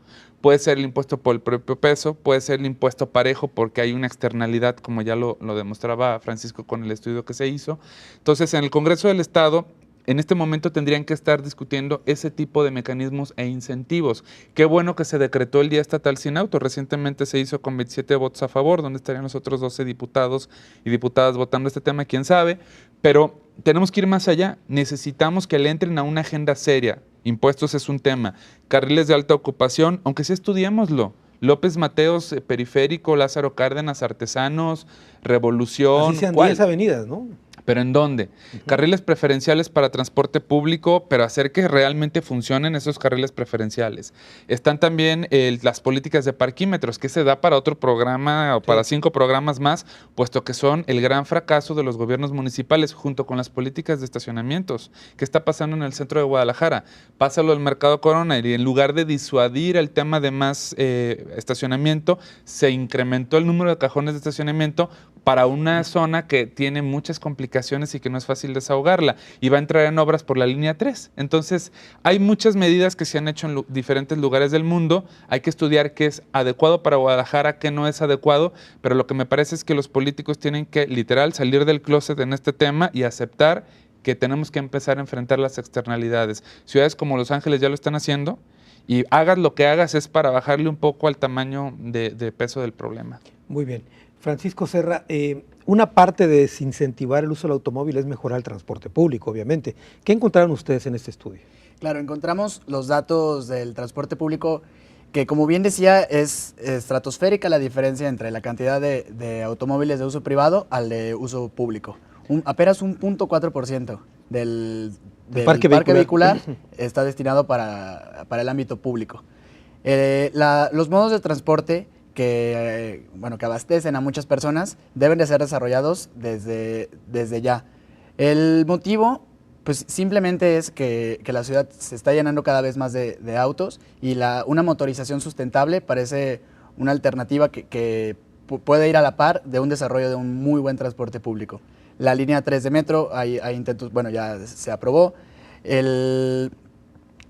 puede ser el impuesto por el propio peso, puede ser el impuesto parejo porque hay una externalidad, como ya lo demostraba Francisco con el estudio que se hizo. Entonces, en el Congreso del Estado en este momento tendrían que estar discutiendo ese tipo de mecanismos e incentivos. Qué bueno que se decretó el Día Estatal Sin Auto. Recientemente se hizo con 27 votos a favor, donde estarían los otros 12 diputados y diputadas votando este tema, quién sabe. Pero tenemos que ir más allá. Necesitamos que le entren a una agenda seria. Impuestos es un tema. Carriles de alta ocupación, aunque sí estudiémoslo. López Mateos, Periférico, Lázaro Cárdenas, Artesanos, Revolución. Así sean ¿cuál? 10 avenidas, ¿no? ¿Pero en dónde? Carriles preferenciales para transporte público, pero hacer que realmente funcionen esos carriles preferenciales. Están también las políticas de parquímetros, que se da para otro programa o para 5 programas más, puesto que son el gran fracaso de los gobiernos municipales, junto con las políticas de estacionamientos. ¿Qué está pasando en el centro de Guadalajara? Pásalo al Mercado Corona y en lugar de disuadir el tema de más estacionamiento, se incrementó el número de cajones de estacionamiento para una zona que tiene muchas complicaciones y que no es fácil desahogarla, y va a entrar en obras por la línea 3. Entonces, hay muchas medidas que se han hecho en diferentes lugares del mundo, hay que estudiar qué es adecuado para Guadalajara, qué no es adecuado, pero lo que me parece es que los políticos tienen que, literal, salir del closet en este tema y aceptar que tenemos que empezar a enfrentar las externalidades. Ciudades como Los Ángeles ya lo están haciendo, y hagas lo que hagas es para bajarle un poco al tamaño de peso del problema. Muy bien. Francisco Serra, una parte de desincentivar el uso del automóvil es mejorar el transporte público, obviamente. ¿Qué encontraron ustedes en este estudio? Claro, encontramos los datos del transporte público que, como bien decía, es estratosférica la diferencia entre la cantidad de automóviles de uso privado al de uso público. Apenas un 0.4% del parque vehicular está destinado para el ámbito público. Los modos de transporte que abastecen a muchas personas deben de ser desarrollados desde ya. El motivo, pues simplemente es que la ciudad se está llenando cada vez más de autos, y una motorización sustentable parece una alternativa que puede ir a la par de un desarrollo de un muy buen transporte público. La línea 3 de metro, hay intentos, ya se aprobó.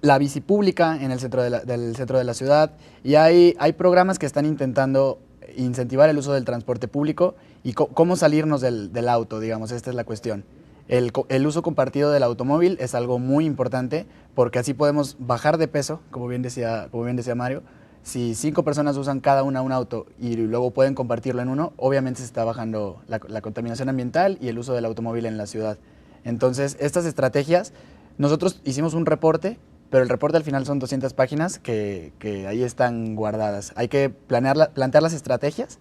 La bici pública en el centro del centro de la ciudad, y hay programas que están intentando incentivar el uso del transporte público y cómo salirnos del auto, digamos. Esta es la cuestión. El uso compartido del automóvil es algo muy importante, porque así podemos bajar de peso, como bien decía Mario. Si 5 personas usan cada una un auto y luego pueden compartirlo en uno, obviamente se está bajando la contaminación ambiental y el uso del automóvil en la ciudad. Entonces, estas estrategias, nosotros hicimos un reporte, pero el reporte al final son 200 páginas que ahí están guardadas. Hay que plantear las estrategias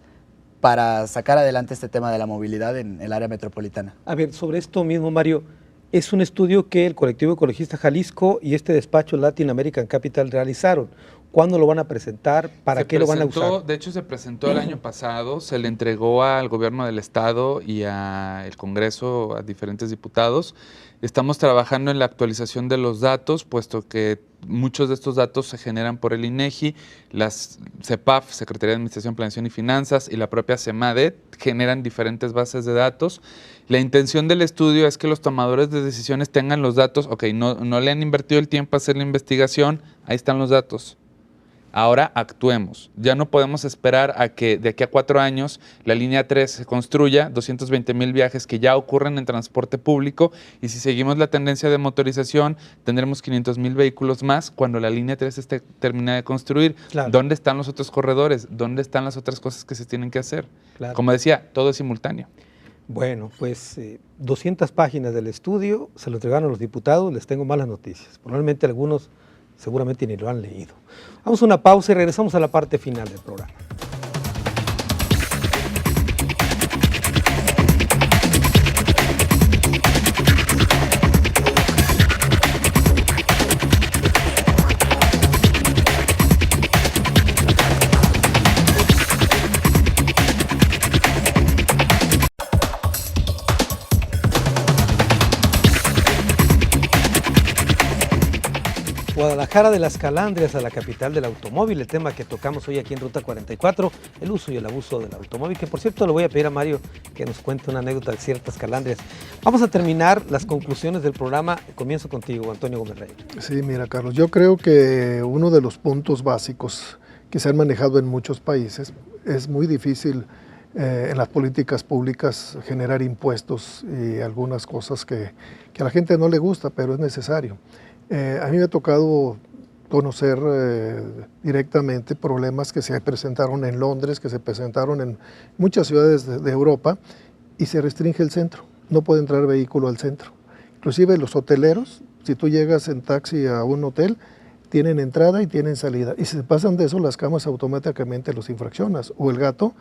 para sacar adelante este tema de la movilidad en el área metropolitana. A ver, sobre esto mismo, Mario, es un estudio que el Colectivo Ecologista Jalisco y este despacho Latin American Capital realizaron. ¿Cuándo lo van a presentar? ¿Para qué lo van a usar? De hecho, se presentó el año pasado, se le entregó al gobierno del estado y al Congreso, a diferentes diputados. Estamos trabajando en la actualización de los datos, puesto que muchos de estos datos se generan por el INEGI, las CEPAF, Secretaría de Administración, Planeación y Finanzas, y la propia CEMADET generan diferentes bases de datos. La intención del estudio es que los tomadores de decisiones tengan los datos. Ok, no le han invertido el tiempo a hacer la investigación, ahí están los datos. Ahora actuemos. Ya no podemos esperar a que de aquí a 4 años la línea 3 se construya, 220,000 viajes que ya ocurren en transporte público, y si seguimos la tendencia de motorización, tendremos 500,000 vehículos más cuando la línea 3 esté terminada de construir. Claro. ¿Dónde están los otros corredores? ¿Dónde están las otras cosas que se tienen que hacer? Claro. Como decía, todo es simultáneo. Bueno, pues 200 páginas del estudio, se lo entregaron a los diputados, les tengo malas noticias. Probablemente algunos seguramente ni lo han leído. Vamos a una pausa y regresamos a la parte final del programa. Guadalajara de las Calandrias a la capital del automóvil, el tema que tocamos hoy aquí en Ruta 44, el uso y el abuso del automóvil, que por cierto le voy a pedir a Mario que nos cuente una anécdota de ciertas calandrias. Vamos a terminar las conclusiones del programa. Comienzo contigo, Antonio Gómez Rey. Sí, mira, Carlos, yo creo que uno de los puntos básicos que se han manejado en muchos países, es muy difícil en las políticas públicas generar impuestos y algunas cosas que a la gente no le gusta, pero es necesario. A mí me ha tocado conocer directamente problemas que se presentaron en Londres, que se presentaron en muchas ciudades de Europa, y se restringe el centro, no puede entrar vehículo al centro. Inclusive los hoteleros, si tú llegas en taxi a un hotel, tienen entrada y tienen salida, y si se pasan de eso, las camas automáticamente los infraccionas, o el gato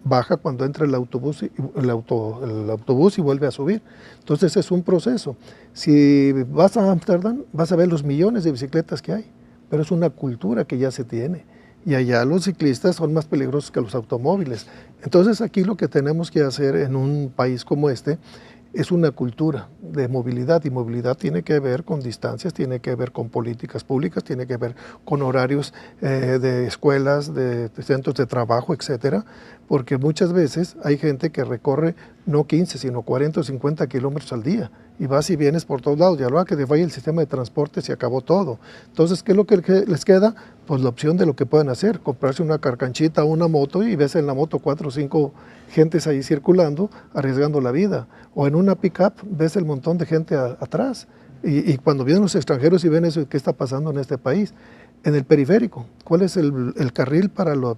baja cuando entra el autobús y vuelve a subir. Entonces es un proceso. Si vas a Ámsterdam, vas a ver los millones de bicicletas que hay, pero es una cultura que ya se tiene. Y allá los ciclistas son más peligrosos que los automóviles. Entonces aquí lo que tenemos que hacer en un país como este es una cultura de movilidad, y movilidad tiene que ver con distancias, tiene que ver con políticas públicas, tiene que ver con horarios de escuelas, de centros de trabajo, etcétera, porque muchas veces hay gente que recorre no 15, sino 40 o 50 kilómetros al día, y vas y vienes por todos lados, y a la hora que te falla el sistema de transporte se acabó todo. Entonces, ¿qué es lo que les queda? Pues la opción de lo que pueden hacer, comprarse una carcanchita o una moto, y ves en la moto 4 o 5 gentes ahí circulando, arriesgando la vida, o en una pick-up ves el montón de gente atrás, y cuando vienen los extranjeros y ven eso, ¿qué está pasando en este país? En el periférico, ¿cuál es el carril para la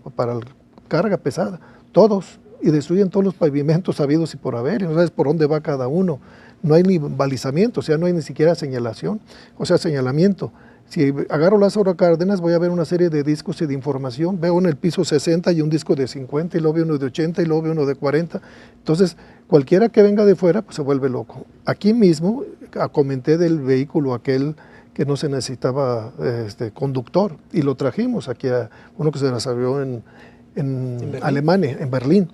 carga pesada? Todos, y destruyen todos los pavimentos habidos y por haber, y no sabes por dónde va cada uno. No hay ni balizamiento, o sea, no hay ni siquiera señalación, o sea, señalamiento. Si agarro Lázaro Cárdenas, voy a ver una serie de discos y de información, veo en el piso 60 y un disco de 50, y luego veo uno de 80, y luego veo uno de 40. Entonces, cualquiera que venga de fuera, pues se vuelve loco. Aquí mismo comenté del vehículo aquel que no se necesitaba conductor, y lo trajimos aquí a uno que se desarrolló en Alemania, en Berlín.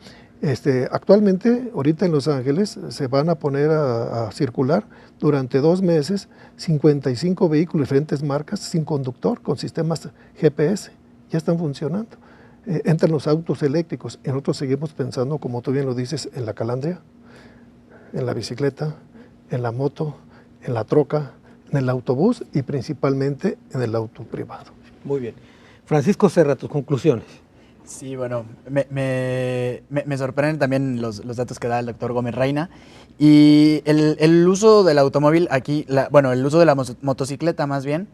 Actualmente, ahorita en Los Ángeles, se van a poner a circular durante 2 meses 55 vehículos de diferentes marcas sin conductor, con sistemas GPS. Ya están funcionando. Entran los autos eléctricos, y nosotros seguimos pensando, como tú bien lo dices, en la calandria, en la bicicleta, en la moto, en la troca, en el autobús y principalmente en el auto privado. Muy bien. Francisco Serra, tus conclusiones. Sí, bueno, me sorprenden también los datos que da el doctor Gómez Reina. Y el uso del automóvil aquí, el uso de la motocicleta más bien,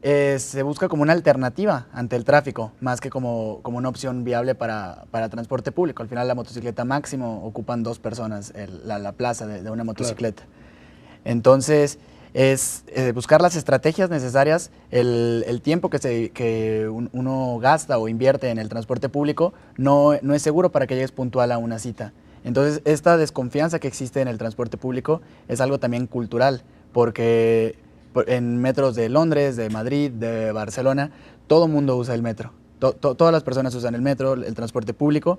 se busca como una alternativa ante el tráfico, más que como una opción viable para transporte público. Al final la motocicleta máximo ocupan 2 personas, la plaza de una motocicleta. Claro. Entonces, es buscar las estrategias necesarias, el tiempo que uno gasta o invierte en el transporte público no es seguro para que llegues puntual a una cita. Entonces, esta desconfianza que existe en el transporte público es algo también cultural, porque en metros de Londres, de Madrid, de Barcelona, todo el mundo usa el metro. Todas las personas usan el metro, el transporte público,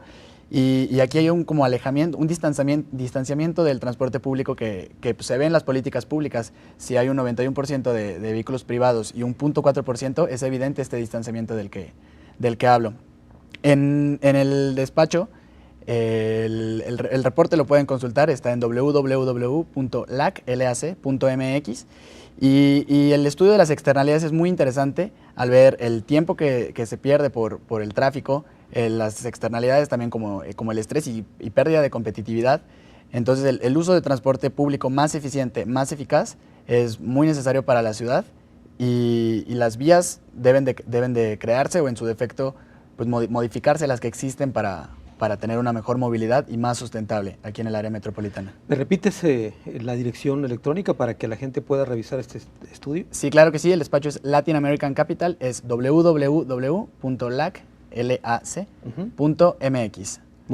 y aquí hay un como alejamiento, un distanciamiento del transporte público que se ve en las políticas públicas. Si hay un 91% de vehículos privados y un 0.4%, es evidente este distanciamiento del que hablo. En el despacho, el reporte lo pueden consultar, está en www.lac.mx. Y el estudio de las externalidades es muy interesante al ver el tiempo que se pierde por el tráfico, las externalidades también como el estrés y pérdida de competitividad. Entonces el uso de transporte público más eficiente, más eficaz, es muy necesario para la ciudad, y las vías deben de crearse, o en su defecto pues modificarse las que existen para tener una mejor movilidad y más sustentable aquí en el área metropolitana. ¿Me repites la dirección electrónica para que la gente pueda revisar este estudio? Sí, claro que sí. El despacho es Latin American Capital, es www.lac.mx.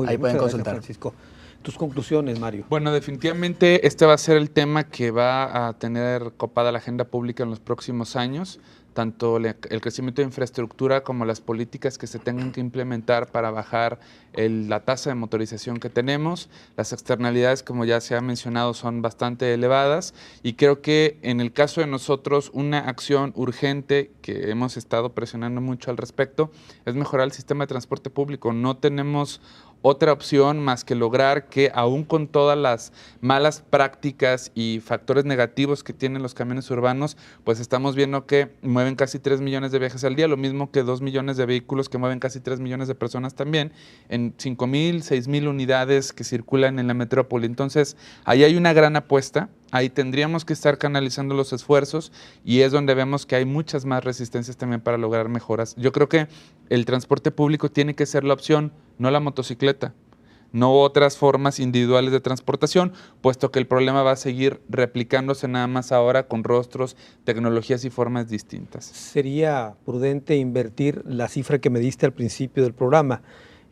Ahí pueden consultar. Francisco. Tus conclusiones, Mario. Bueno, definitivamente este va a ser el tema que va a tener copada la agenda pública en los próximos años, tanto el crecimiento de infraestructura como las políticas que se tengan que implementar para bajar la tasa de motorización que tenemos. Las externalidades, como ya se ha mencionado, son bastante elevadas, y creo que en el caso de nosotros una acción urgente que hemos estado presionando mucho al respecto es mejorar el sistema de transporte público. No tenemos otra opción más que lograr que, aún con todas las malas prácticas y factores negativos que tienen los camiones urbanos, pues estamos viendo que mueven casi 3 millones de viajes al día, lo mismo que 2 millones de vehículos que mueven casi 3 millones de personas también, en 5,000, 6,000 unidades que circulan en la metrópoli. Entonces, ahí hay una gran apuesta. Ahí tendríamos que estar canalizando los esfuerzos y es donde vemos que hay muchas más resistencias también para lograr mejoras. Yo creo que el transporte público tiene que ser la opción, no la motocicleta, no otras formas individuales de transportación, puesto que el problema va a seguir replicándose nada más ahora con rostros, tecnologías y formas distintas. Sería prudente invertir la cifra que me diste al principio del programa,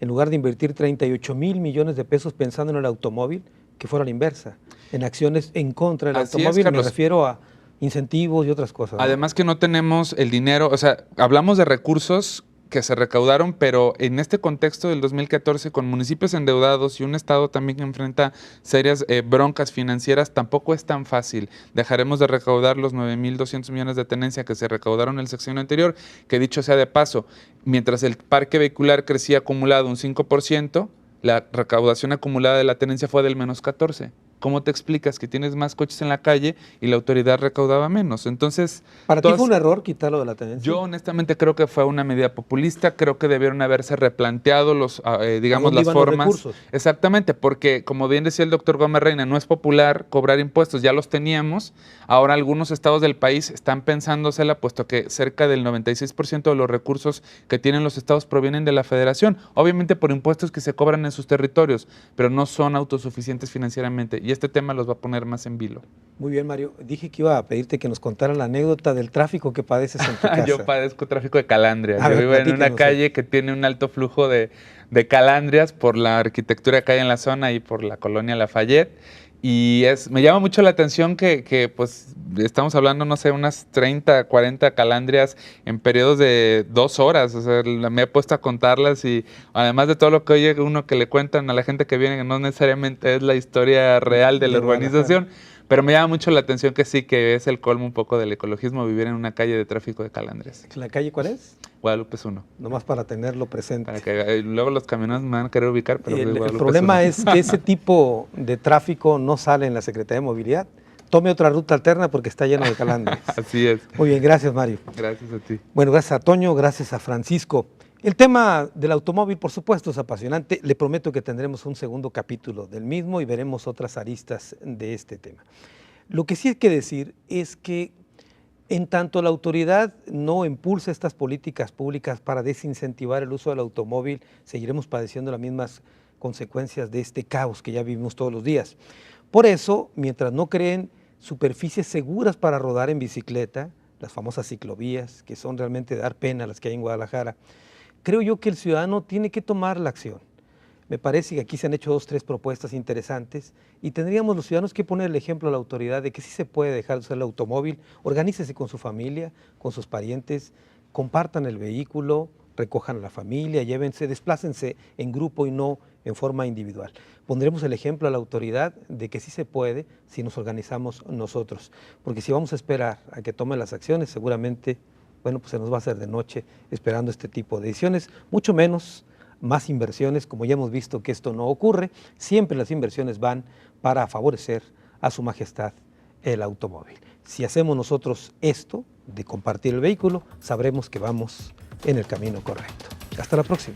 en lugar de invertir 38,000 millones de pesos pensando en el automóvil, que fuera la inversa, en acciones en contra del automóvil, me refiero a incentivos y otras cosas, ¿no? Además que no tenemos el dinero, o sea, hablamos de recursos que se recaudaron, pero en este contexto del 2014, con municipios endeudados y un Estado también que enfrenta serias broncas financieras, tampoco es tan fácil. Dejaremos de recaudar los 9,200 millones de tenencia que se recaudaron en el sexenio anterior, que dicho sea de paso, mientras el parque vehicular crecía acumulado un 5%, la recaudación acumulada de la tenencia fue del menos 14%. ¿Cómo te explicas que tienes más coches en la calle y la autoridad recaudaba menos? Entonces, ¿para ti fue un error quitarlo de la tenencia? Yo honestamente creo que fue una medida populista, creo que debieron haberse replanteado las formas. Los recursos? Exactamente, porque como bien decía el doctor Gómez Reina, no es popular cobrar impuestos, ya los teníamos, ahora algunos estados del país están pensándosela, puesto que cerca del 96% de los recursos que tienen los estados provienen de la federación, obviamente por impuestos que se cobran en sus territorios, pero no son autosuficientes financieramente. Y este tema los va a poner más en vilo. Muy bien, Mario. Dije que iba a pedirte que nos contaras la anécdota del tráfico que padeces en tu casa. Yo padezco tráfico de calandrias. Yo vivo en una calle que tiene un alto flujo de calandrias por la arquitectura que hay en la zona y por la colonia Lafayette. Y me llama mucho la atención que pues estamos hablando, no sé, unas 30, 40 calandrias en periodos de 2 horas. O sea, me he puesto a contarlas y además de todo lo que oye uno que le cuentan a la gente que viene, que no necesariamente es la historia real de la urbanización, pero me llama mucho la atención que sí, que es el colmo un poco del ecologismo vivir en una calle de tráfico de calandrias. ¿La calle cuál es? Guadalupe es 1. Nomás para tenerlo presente. Para que luego los camioneros me van a querer ubicar, pero el problema es que ese tipo de tráfico no sale en la Secretaría de Movilidad. Tome otra ruta alterna porque está lleno de calandrias. Así es. Muy bien, gracias, Mario. Gracias a ti. Bueno, gracias a Toño, gracias a Francisco. El tema del automóvil, por supuesto, es apasionante. Le prometo que tendremos un segundo capítulo del mismo y veremos otras aristas de este tema. Lo que sí hay que decir es que en tanto la autoridad no impulsa estas políticas públicas para desincentivar el uso del automóvil, seguiremos padeciendo las mismas consecuencias de este caos que ya vivimos todos los días. Por eso, mientras no creen superficies seguras para rodar en bicicleta, las famosas ciclovías, que son realmente de dar pena las que hay en Guadalajara, creo yo que el ciudadano tiene que tomar la acción. Me parece que aquí se han hecho 2 o 3 propuestas interesantes y tendríamos los ciudadanos que poner el ejemplo a la autoridad de que sí se puede dejar de usar el automóvil, organícese con su familia, con sus parientes, compartan el vehículo, recojan a la familia, llévense, desplácense en grupo y no en forma individual. Pondremos el ejemplo a la autoridad de que sí se puede si nos organizamos nosotros, porque si vamos a esperar a que tome las acciones, seguramente, bueno, pues se nos va a hacer de noche esperando este tipo de decisiones, mucho menos más inversiones, como ya hemos visto que esto no ocurre. Siempre las inversiones van para favorecer a su majestad el automóvil. Si hacemos nosotros esto de compartir el vehículo, sabremos que vamos en el camino correcto. Hasta la próxima.